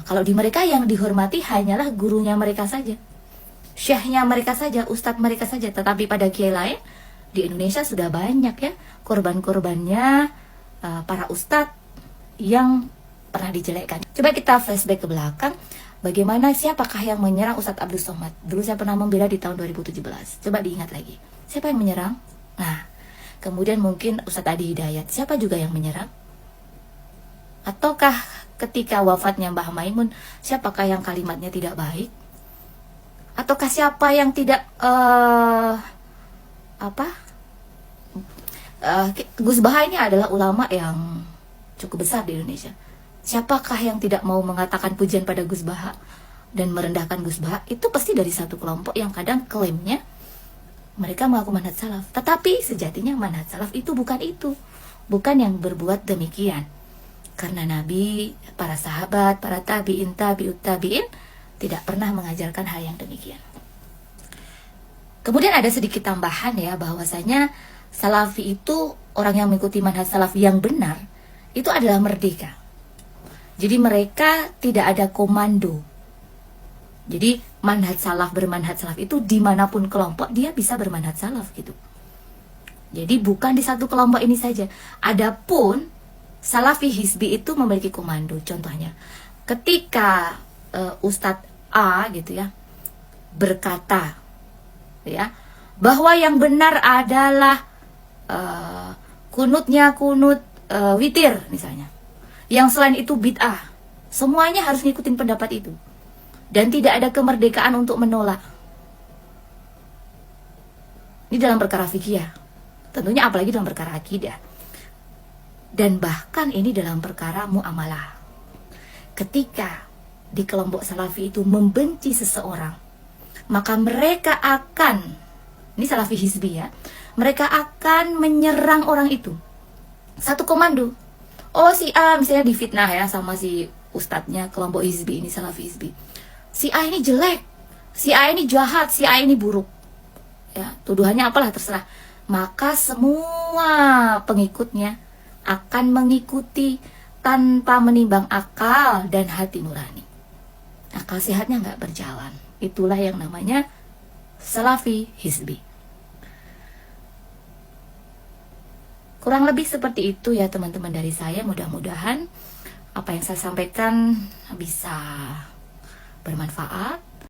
Kalau di mereka yang dihormati hanyalah gurunya mereka saja, syekhnya mereka saja, ustadz mereka saja. Tetapi pada kiai lain di Indonesia sudah banyak ya korban-korbannya, para ustadz yang pernah dijelekkan. Coba kita flashback ke belakang, bagaimana, siapakah yang menyerang Ustadz Abdul Somad? Dulu saya pernah membela di tahun 2017. Coba diingat lagi, siapa yang menyerang? Nah, kemudian mungkin Ustadz Adi Hidayat, siapa juga yang menyerang? Ataukah ketika wafatnya Mbah Maimun, siapakah yang kalimatnya tidak baik? Ataukah siapa yang tidak Gus Baha ini adalah ulama yang cukup besar di Indonesia. Siapakah yang tidak mau mengatakan pujian pada Gus Baha dan merendahkan Gus Baha? Itu pasti dari satu kelompok yang kadang klaimnya mereka mengaku manhaj salaf, tetapi sejatinya manhaj salaf itu, bukan yang berbuat demikian. Karena Nabi, para sahabat, para tabi'in, tabi'ut tabi'in tidak pernah mengajarkan hal yang demikian. Kemudian ada sedikit tambahan ya, bahwasanya salafi itu, orang yang mengikuti manhaj salaf yang benar, itu adalah merdeka. Jadi mereka tidak ada komando. Jadi manhaj salaf, bermanhaj salaf itu dimanapun kelompok dia bisa bermanhaj salaf gitu. Jadi bukan di satu kelompok ini saja. Adapun Salafi Hizbi itu memiliki komando. Contohnya, ketika Ustadz A gitu ya berkata ya bahwa yang benar adalah kunutnya kunut witir misalnya, yang selain itu bid'ah, semuanya harus ngikutin pendapat itu dan tidak ada kemerdekaan untuk menolak. Ini dalam perkara fikih, tentunya apalagi dalam perkara akidah. Dan bahkan ini dalam perkara muamalah. Ketika di kelompok salafi itu membenci seseorang, maka mereka akan, ini salafi hizbi ya, mereka akan menyerang orang itu. Satu komando. Oh, si A misalnya difitnah ya sama si ustadznya kelompok hizbi ini, salafi hizbi. Si A ini jelek, si A ini jahat, si A ini buruk. Ya, tuduhannya apalah terserah. Maka semua pengikutnya akan mengikuti tanpa menimbang akal dan hati nurani. Akal sehatnya nggak berjalan. Itulah yang namanya salafi hizbi. Kurang lebih seperti itu ya teman-teman dari saya. Mudah-mudahan apa yang saya sampaikan bisa bermanfaat